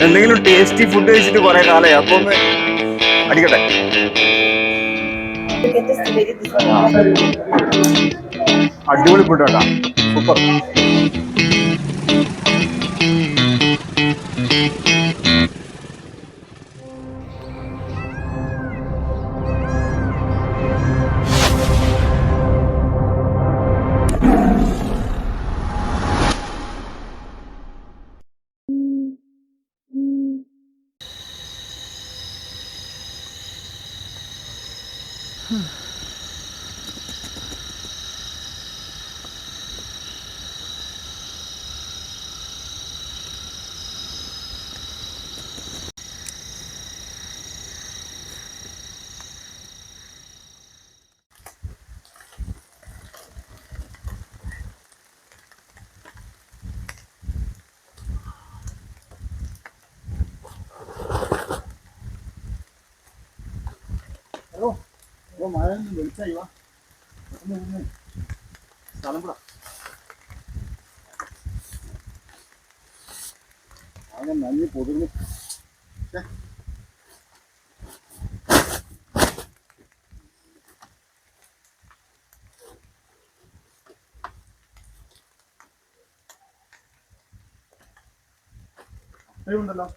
എന്തെങ്കിലും tasty food കഴിച്ചിട്ട് കുറെ കാലമായി. അപ്പൊ ഒന്ന് അടിക്കട്ടെ. അടിപൊളി ഫുഡ് കേട്ടാ, സൂപ്പർ. മഴ വെളിച്ചായി വാ, സ്ഥലം കൂടാ. ആകെ നന്ദി പൊതുങ്ങി. ഉണ്ടല്ലോ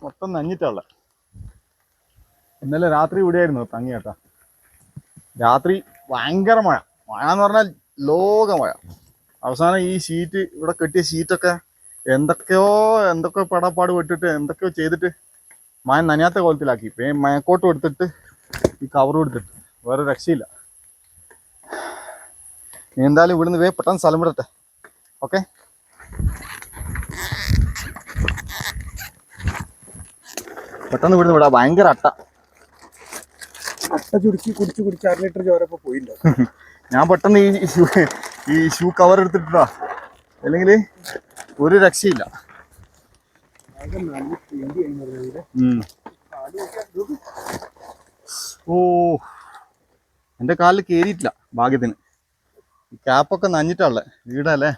മൊത്തം നഞ്ഞിട്ടുള്ള. ഇന്നലെ രാത്രി ഇവിടെയായിരുന്നു തങ്ങി കേട്ടാ. രാത്രി ഭയങ്കര മഴ, മഴ എന്ന് പറഞ്ഞാൽ ലോക മഴ. അവസാനം ഈ ഷീറ്റ്, ഇവിടെ കെട്ടിയ ഷീറ്റൊക്കെ എന്തൊക്കെയോ പടപ്പാട് വിട്ടിട്ട് എന്തൊക്കെയോ ചെയ്തിട്ട് മഴ നനയാത്ത കോലത്തിലാക്കി. മഴക്കോട്ടും എടുത്തിട്ട് ഈ കവറും എടുത്തിട്ട് വേറെ രക്ഷയില്ല. എന്തായാലും ഇവിടുന്ന് പെട്ടെന്ന് സ്ഥലം വിടട്ടെ. ഓക്കെ, പെട്ടെന്ന് ഇവിടുന്ന് വിടാം. ഭയങ്കര അട്ട ചുരുക്കി കുടിച്ച് 1 ലിറ്റർ ചോരപ്പോ പോയില്ല. ഞാൻ പെട്ടെന്ന് ഈ ഷൂ കവർ എടുത്തിട്ടാ, അല്ലെങ്കിൽ ഒരു രക്ഷയില്ല. ഓ, എന്റെ കാലിൽ കേറിയിട്ടില്ല ഭാഗ്യത്തിന്. ക്യാപ്പൊക്കെ നഞ്ഞിട്ടുള്ളേ വീടല്ലേ.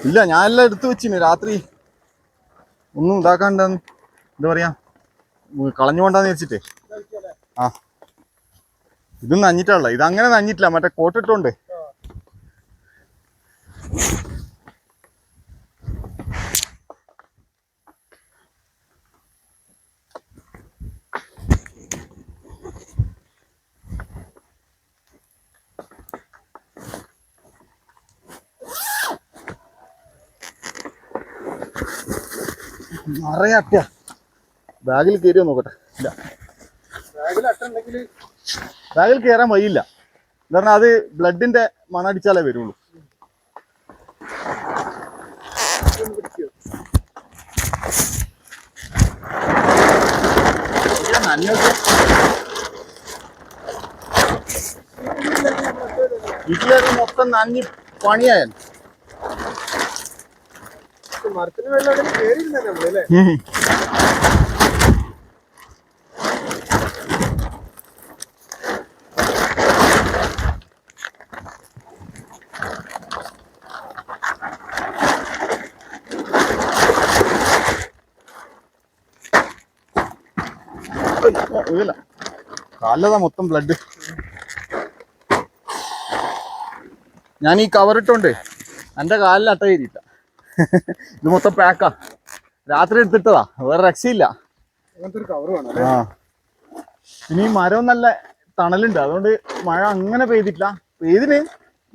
ഇല്ല, ഞാനെല്ലാം എടുത്തു വെച്ചിന്. രാത്രി ഒന്നും ഇതാക്കാണ്ടെന്ന്, എന്താ പറയാ, കളഞ്ഞുകൊണ്ടാന്ന് വെച്ചിട്ടേ. ആ, ഇതും നഞ്ഞിട്ടുള്ള. ഇതങ്ങനെ നഞ്ഞിട്ടില്ല, മറ്റേ കോട്ടിട്ടോണ്ട്. നിറയെ അട്ടയാ. ബാഗിൽ കയറിയോ നോക്കട്ടെ. ഇല്ല, ബാഗിൽ കയറാൻ വഴിയില്ല. എന്ന് പറഞ്ഞാൽ അത് ബ്ലഡിന്റെ മണടിച്ചാലേ വരുള്ളൂ. വീട്ടിലേക്ക് മൊത്തം നന്ദി പണിയായാൽ. മരത്തിന് വെള്ളം കേറിയിരുന്നല്ലേ. കാലതാ മൊത്തം ബ്ലഡ്. ഞാൻ ഈ കവറിട്ടോണ്ട് എൻ്റെ കാലിൽ അട്ട കയറിയില്ല. ഇത് മൊത്തം പാക്കാ. രാത്രി എടുത്തിട്ടതാ, വേറെ രക്ഷയില്ല. ആ, ഇനി മരവും നല്ല തണലുണ്ട്, അതുകൊണ്ട് മഴ അങ്ങനെ പെയ്തിട്ടില്ല. പെയ്തിന്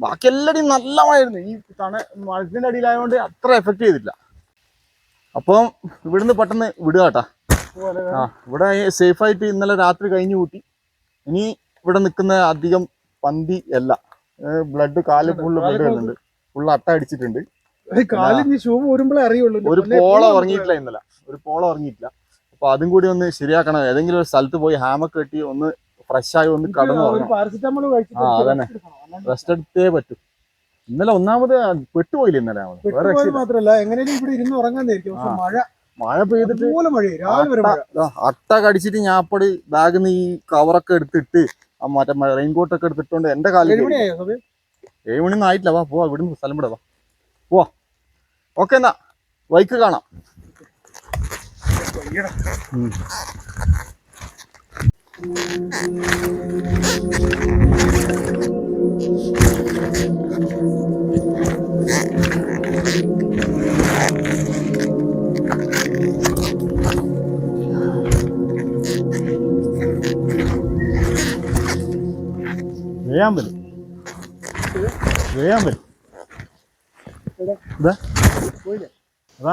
ബാക്കി എല്ലാവരും നല്ല മഴയായിരുന്നു. ഈ മരത്തിന്റെ അടിയിലായതുകൊണ്ട് അത്ര എഫക്ട് ചെയ്തിട്ടില്ല. അപ്പം ഇവിടുന്ന് പെട്ടെന്ന് വിടുക കേട്ടാ. ആ, ഇവിടെ സേഫായിട്ട് ഇന്നലെ രാത്രി കഴിഞ്ഞു കൂട്ടി. ഇനി ഇവിടെ നിൽക്കുന്ന അധികം പന്തി അല്ല, ബ്ലഡ് കാല് ഫുള്ള് ബ്ലഡ് വരുന്നുണ്ട്, ഫുള്ള് അട്ട അടിച്ചിട്ടുണ്ട്. ഒരു പോള ഉറങ്ങിയിട്ടില്ല ഇന്നലെ, ഒരു പോള ഉറങ്ങിയിട്ടില്ല. അപ്പൊ അതും കൂടി ഒന്ന് ശരിയാക്കണം. ഏതെങ്കിലും ഒരു സ്ഥലത്ത് പോയി ഹാമൊക്കെ കെട്ടി ഒന്ന് ഫ്രഷ് ആയി ഒന്ന് കടന്നു അതന്നെ റെസ്റ്റ് എടുത്തേ പറ്റൂ. ഇന്നലെ ഒന്നാമത് പെട്ടുപോയില്ല. ഇന്നലെ മാത്രമല്ല എങ്ങനെയും ഇവിടെ ഇരുന്ന് ഉറങ്ങാൻ മഴ പെയ്തിട്ട് അട്ട കടിച്ചിട്ട് ഞാപ്പടി ബാഗിൽ നിന്ന് ഈ കവറൊക്കെ എടുത്തിട്ട് മറ്റേ റെയിൻകോട്ടൊക്കെ എടുത്തിട്ടുണ്ട്. എന്റെ കാലിൽ 7 മണിയൊന്നും ആയിട്ടില്ല. വാ പോവാ, ഇവിടുന്ന് സ്ഥലം വിടാ, പോവാ. ഓക്കെ എന്നാ ബൈക്ക് കാണാം. വേയാമ്പൽ അതാ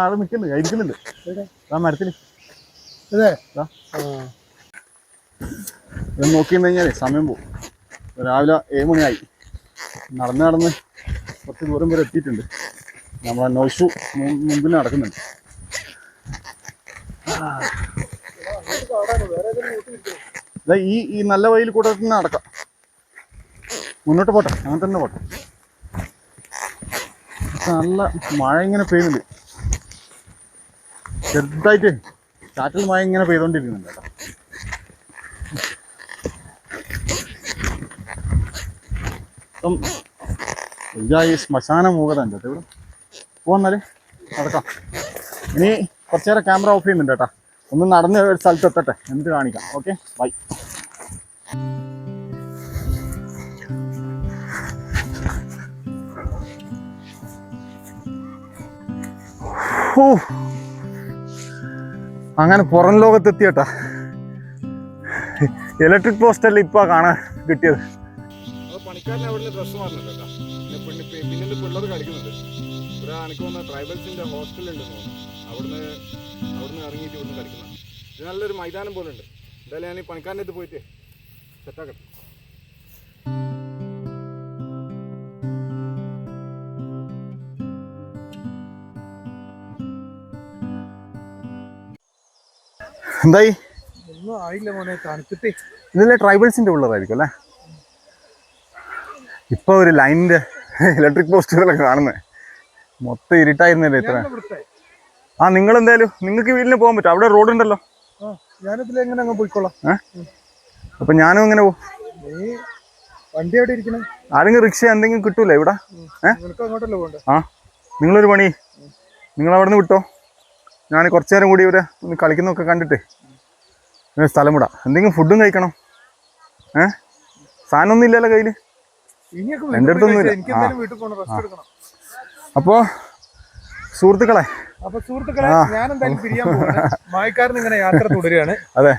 ആള് നിൽക്കുന്നുണ്ട്, ഇരിക്കുന്നുണ്ട് ആ മരത്തിന്. നോക്കി കഴിഞ്ഞാലേ സമയം പോകും. രാവിലെ 7 മണിയായി. നടന്ന് കുറച്ച് ദൂരം വരെ എത്തിയിട്ടുണ്ട്. നമ്മളെ നോഷു മുമ്പിൽ നടക്കുന്നുണ്ട്. ഈ നല്ല വഴിയിൽ കൂടെ തന്നെ നടക്കാം. മുന്നോട്ട് പോട്ടെ, അങ്ങനെ തന്നെ പോട്ടെ. നല്ല മഴ ഇങ്ങനെ പെയ്യുന്നുണ്ട്. ചെറുതായിട്ട് ചാറ്റൽ മഴ ഇങ്ങനെ പെയ്തോണ്ടിരിക്കുന്നുണ്ട് കേട്ടോ. ഈ ശ്മശാന മൂകത ഉണ്ട് കേട്ടോ ഇവിടെ. പോന്നാല് നടക്കാം. ഇനി കുറച്ചു നേരം ക്യാമറ ഓഫ് ചെയ്യുന്നുണ്ട് കേട്ടോ. ഒന്ന് നടന്ന് ഒരു സ്ഥലത്ത് എത്തട്ടെ, എന്നിട്ട് കാണിക്കാം. Okay, bye. അങ്ങനെ പുറം ലോകത്തെത്തിയട്ടാ. ഇലക്ട്രിക് പോസ്റ്റല്ലേ ഇപ്പൊ കാണാൻ കിട്ടിയത്. പണിക്കാരൻ അവിടെ ഡ്രസ് മാറുന്നുണ്ട്. പിന്നെ പിള്ളേർ കളിക്കുന്നുണ്ട്. ഇവിടെ എനിക്ക് തോന്നുന്ന ട്രൈബൽസിന്റെ ഹോസ്റ്റലുണ്ടെന്ന് തോന്നുന്നു. അവിടുന്ന് ഇറങ്ങിയിട്ട് ഇവിടുന്ന് കളിക്കുന്ന ഇത് നല്ലൊരു മൈതാനം പോലെ ഉണ്ട്. എന്തായാലും ഞാൻ ഈ പണിക്കാരൻ്റെ അടുത്ത് പോയിട്ട് സെറ്റാക്കട്ടെ. എന്തായി? ഒന്നും ആയില്ല മോനെ, തണുത്തിട്ടേ. ഇതല്ലേ ട്രൈബൽസിന്റെ പിള്ളേരായിരിക്കും അല്ലേ? ഇപ്പൊ ഒരു ലൈനിന്റെ ഇലക്ട്രിക് പോസ്റ്റുകളൊക്കെ കാണുന്നത്. മൊത്തം ഇരുട്ടായിരുന്നല്ലേ ഇത്ര. നിങ്ങൾ എന്തായാലും നിങ്ങൾക്ക് വീട്ടിൽ പോകാൻ പറ്റും. അവിടെ റോഡ് ഉണ്ടല്ലോ. ഞാനിതിൽ എങ്ങനെ അങ്ങ് പോയിക്കോളാം. അപ്പൊ ഞാനും എങ്ങനെ പോകും? വണ്ടി എവിടെ ഇരിക്കണം? ആരെങ്കിലും റിക്ഷ എന്തെങ്കിലും കിട്ടൂല ഇവിടെ? ആ, നിങ്ങളൊരു പണി, നിങ്ങൾ അവിടെ നിന്ന് വിട്ടോ. ഞാൻ കുറച്ചു നേരം കൂടി ഇവരെ ഒന്ന് കളിക്കുന്നൊക്കെ കണ്ടിട്ട് സ്ഥലം വിടാം. എന്തെങ്കിലും ഫുഡും കഴിക്കണം. സാധനം ഒന്നും ഇല്ലല്ലോ കയ്യിൽ? എൻ്റെ അടുത്തൊന്നുമില്ല. അപ്പോ സുഹൃത്തുക്കളെ, ഞാൻ എന്തായാലും പിരിയാൻ പോകുന്നു. മായക്കാരൻ ഇങ്ങനെ യാത്ര തുടരുകയാണ്. അതെ,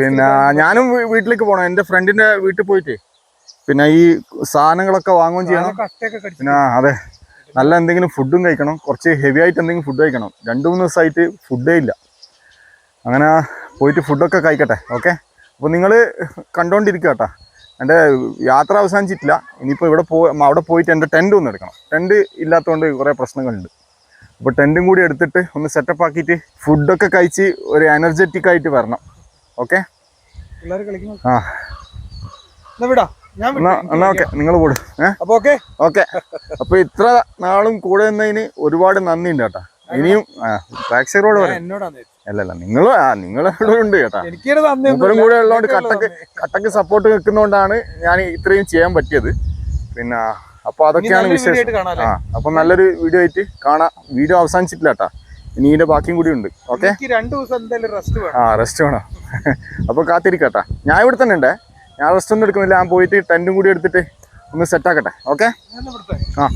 പിന്നെ ഞാനും വീട്ടിലേക്ക് പോകണം. എൻ്റെ ഫ്രണ്ടിന്റെ വീട്ടിൽ പോയിട്ട് പിന്നെ ഈ സാധനങ്ങളൊക്കെ വാങ്ങുകയും ചെയ്യണം. പിന്നെ അതെ, നല്ല എന്തെങ്കിലും ഫുഡും കഴിക്കണം. കുറച്ച് ഹെവി ആയിട്ട് എന്തെങ്കിലും ഫുഡ് കഴിക്കണം. 2-3 ദിവസമായിട്ട് ഫുഡേ ഇല്ല. അങ്ങനെ പോയിട്ട് ഫുഡൊക്കെ കഴിക്കട്ടെ. ഓക്കെ, അപ്പോൾ നിങ്ങൾ കണ്ടോണ്ടിരിക്കുക കേട്ടോ. എൻ്റെ യാത്ര അവസാനിച്ചിട്ടില്ല. ഇനിയിപ്പോൾ അവിടെ പോയിട്ട് എൻ്റെ ടെൻറ്റ് ഒന്ന് എടുക്കണം. ടെൻറ്റ് ഇല്ലാത്തതുകൊണ്ട് കുറേ പ്രശ്നങ്ങളുണ്ട്. അപ്പോൾ ടെൻറ്റും കൂടി എടുത്തിട്ട് ഒന്ന് സെറ്റപ്പ് ആക്കിയിട്ട് ഫുഡൊക്കെ കഴിച്ച് ഒരു എനർജറ്റിക് ആയിട്ട് വരണം. ഓക്കെ, ആ എന്നാ ഓക്കെ, നിങ്ങൾ കൂടും. ഓക്കെ, അപ്പോൾ ഇത്ര നാളും കൂടെ നിന്നതിന് ഒരുപാട് നന്ദിയുണ്ട് കേട്ടോ. ഇനിയും പ്രേക്ഷകരോട് പറയാം. അല്ലല്ല, നിങ്ങളോട് ഉണ്ട് കേട്ടാ. മൂപ്പരും കൂടെ ഉള്ളതുകൊണ്ട് കട്ടക്ക് സപ്പോർട്ട് നിൽക്കുന്നതുകൊണ്ടാണ് ഞാൻ ഇത്രയും ചെയ്യാൻ പറ്റിയത്. പിന്നെ അപ്പൊ അതൊക്കെയാണ് വിശേഷം. അപ്പൊ നല്ലൊരു വീഡിയോ ആയിട്ട് കാണാം. വീഡിയോ അവസാനിച്ചിട്ടില്ല കേട്ടാ, ഇനി ഇതിന്റെ ബാക്കിയും കൂടി ഉണ്ട്. ഓക്കെ, റെസ്റ്റ് വേണം. അപ്പൊ കാത്തിരിക്കട്ടാ. ഞാൻ ഇവിടെ തന്നെ ഉണ്ടേ. ഞാൻ റെസ്റ്റ് ഒന്നും എടുക്കുന്നില്ല. ഞാൻ പോയിട്ട് ടെന്റും കൂടി എടുത്തിട്ട് ഒന്ന് സെറ്റാക്കട്ടെ. ഓക്കെ, ആ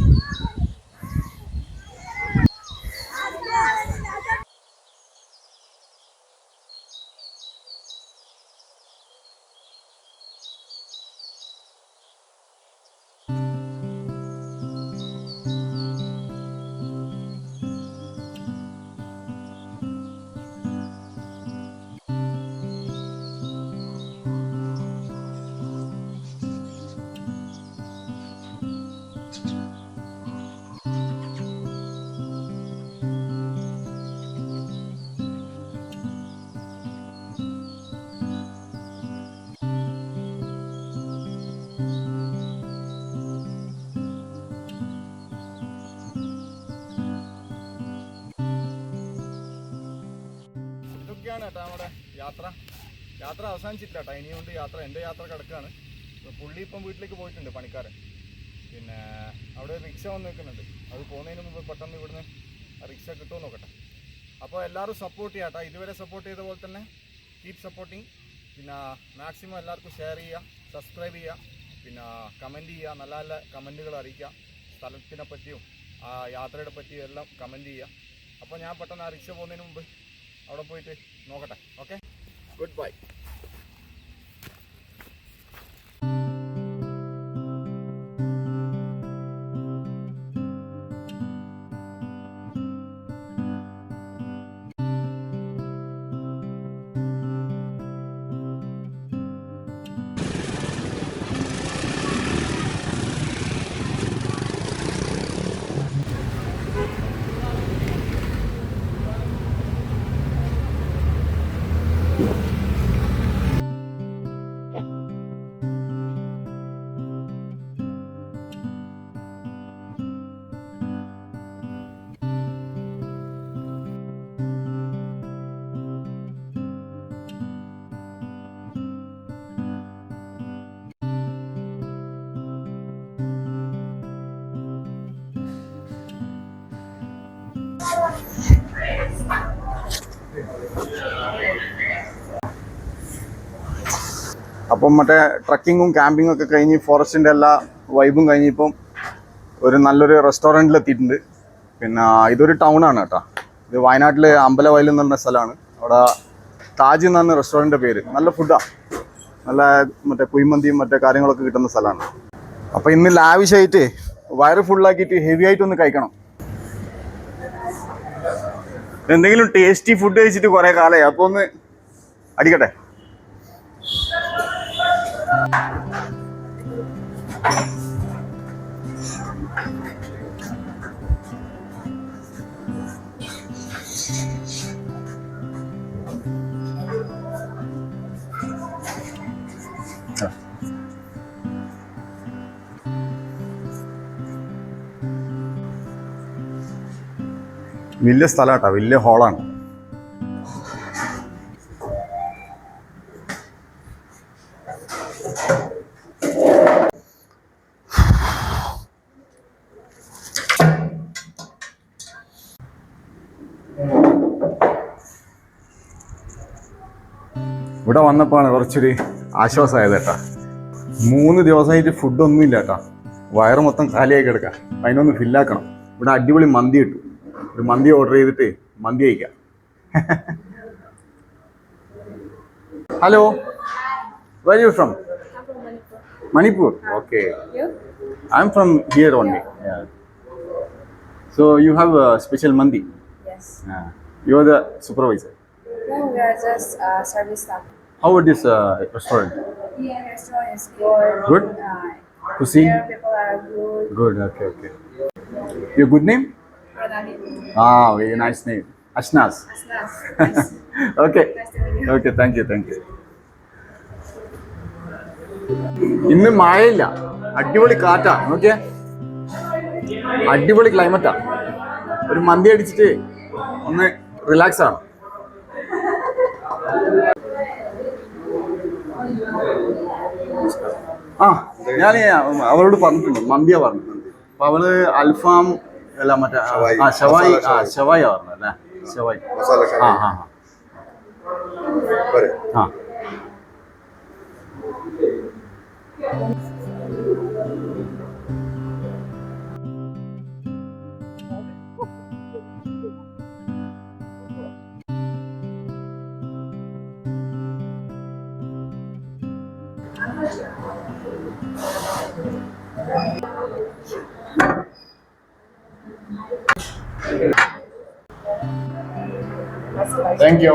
അവസാനിക്കുകയാണ് കേട്ടോ നമ്മുടെ യാത്ര അവസാനിച്ചിട്ടില്ല കേട്ടോ. ഇനിയുണ്ട് യാത്ര. എൻ്റെ യാത്ര കിടക്കുകയാണ്. പുള്ളി ഇപ്പം വീട്ടിലേക്ക് പോയിട്ടുണ്ട്, പണിക്കാരൻ. പിന്നെ അവിടെ റിക്ഷ വന്ന് നിൽക്കുന്നുണ്ട്. അത് പോകുന്നതിന് മുമ്പ് പെട്ടെന്ന് ഇവിടുന്ന് റിക്ഷ കിട്ടുമോ നോക്കട്ടെ. അപ്പോൾ എല്ലാവരും സപ്പോർട്ട് ചെയ്യാം കേട്ടോ. ഇതുവരെ സപ്പോർട്ട് ചെയ്ത പോലെ തന്നെ കീപ് സപ്പോർട്ടിങ്. പിന്നെ മാക്സിമം എല്ലാവർക്കും ഷെയർ ചെയ്യുക, സബ്സ്ക്രൈബ് ചെയ്യുക, പിന്നെ കമൻറ്റ് ചെയ്യുക. നല്ല നല്ല കമൻറ്റുകൾ അറിയിക്കുക. സ്ഥലത്തിനെ പറ്റിയും യാത്രയുടെ പറ്റിയും എല്ലാം കമൻറ്റ് ചെയ്യുക. അപ്പോൾ ഞാൻ പെട്ടെന്ന് ആ റിക്ഷ പോകുന്നതിന് മുമ്പ് അവിടെ പോയിട്ട് നോക്കട്ടെ. Okay, good bye. അപ്പം മറ്റേ ട്രക്കിങ്ങും ക്യാമ്പിങ്ങും ഒക്കെ കഴിഞ്ഞ് ഫോറസ്റ്റിൻ്റെ എല്ലാ വൈബും കഴിഞ്ഞിപ്പം ഒരു നല്ലൊരു റെസ്റ്റോറൻറ്റിൽ എത്തിയിട്ടുണ്ട്. പിന്നെ ഇതൊരു ടൗണാണ് കേട്ടോ. ഇത് വയനാട്ടിൽ അമ്പലവയൽ എന്ന് പറഞ്ഞ സ്ഥലമാണ്. അവിടെ താജ് എന്നാണ് റെസ്റ്റോറൻറ്റിൻ്റെ പേര്. നല്ല ഫുഡാണ്, നല്ല മറ്റേ കുഴിമന്തിയും മറ്റേ കാര്യങ്ങളൊക്കെ കിട്ടുന്ന സ്ഥലമാണ്. അപ്പോൾ ഇന്ന് ലാവിഷായിട്ട് വയറ് ഫുള്ളാക്കിയിട്ട് ഹെവി ആയിട്ടൊന്ന് കഴിക്കണം. എന്തെങ്കിലും ടേസ്റ്റി ഫുഡ് കഴിച്ചിട്ട് കുറേ കാലമായി. അപ്പോൾ ഒന്ന് അടിക്കട്ടെ. വലിയ സ്ഥലം കേട്ടോ, വലിയ ഹോളാണ്. ഇവിടെ വന്നപ്പോഴാണ് കുറച്ചൊരു ആശ്വാസമായത് കേട്ടോ. 3 ദിവസമായിട്ട് ഫുഡൊന്നുമില്ല കേട്ടോ. വയറ് മൊത്തം കാലിയായി കിടക്കാം. അതിനൊന്ന് ഫില്ലാക്കണം. ഇവിടെ അടിപൊളി മന്തി കിട്ടും. ഒരു മന്തി ഓർഡർ ചെയ്തിട്ട് മന്തി കഴിക്കാം. Hello, where are you from? I'm from Manipur. Manipur? Okay. You? I'm from here only. Yeah. So you have a special mandi? Yes. You are the supervisor. No, we are just service staff. How about this restaurant? Yeah, restaurant is good. Good? Cuisine? Here people are good. Good, okay, okay. Your good name? Pranali. Very nice name. Ashnas. Asnas. Nice. Okay. Nice to meet you. Okay, thank you, thank you. ഇന്ന് മഴയില്ല, അടിപൊളി കാറ്റാ. നോക്കിയേ, അടിപൊളി ക്ലൈമറ്റാ. ഒരു മന്തി അടിച്ചിട്ട് ഒന്ന് relax ആണ്. ഞാൻ അവളോട് പറഞ്ഞിട്ടുണ്ട്, മന്തിയാ പറഞ്ഞിട്ടുണ്ട്. അപ്പൊ അവള് അൽഫാം അല്ല മറ്റേ ഷവായി ഷവായിയാ പറഞ്ഞല്ലേ? ഷവായി. ആ Thank you.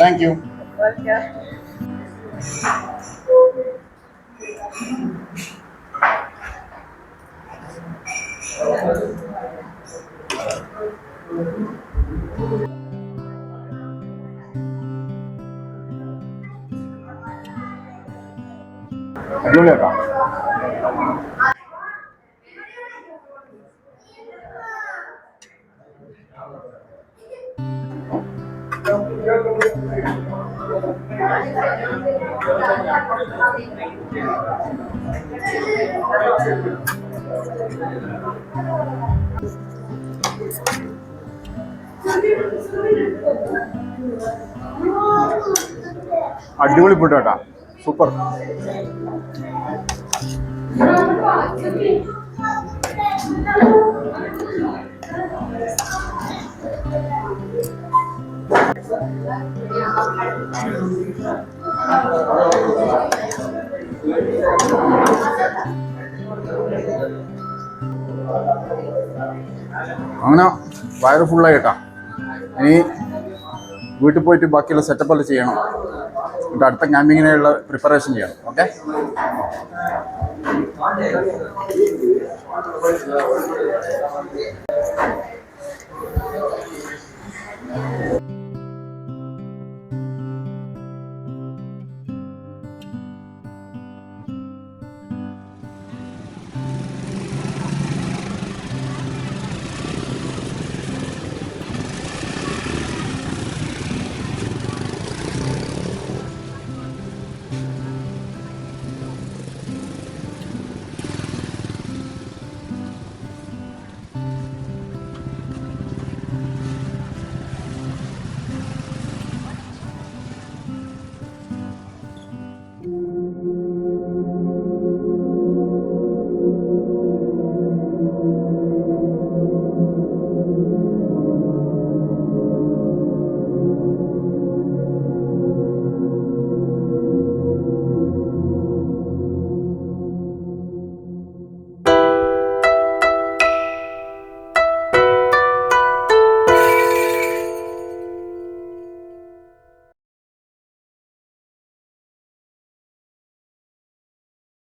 Thank you. Welcome. അടിപൊളി ഫുഡ് കേട്ടാ, സൂപ്പർ. അങ്ങനെ വയറ് ഫുള്ളായി കേട്ടാ. ഇനി വീട്ടിൽ പോയിട്ട് ബാക്കിയുള്ള സെറ്റപ്പ് എല്ലാം ചെയ്യണം. എന്നിട്ട് അടുത്ത ക്യാമ്പിങ്ങിനുള്ള പ്രിപ്പറേഷൻ ചെയ്യണം. ഓക്കെ.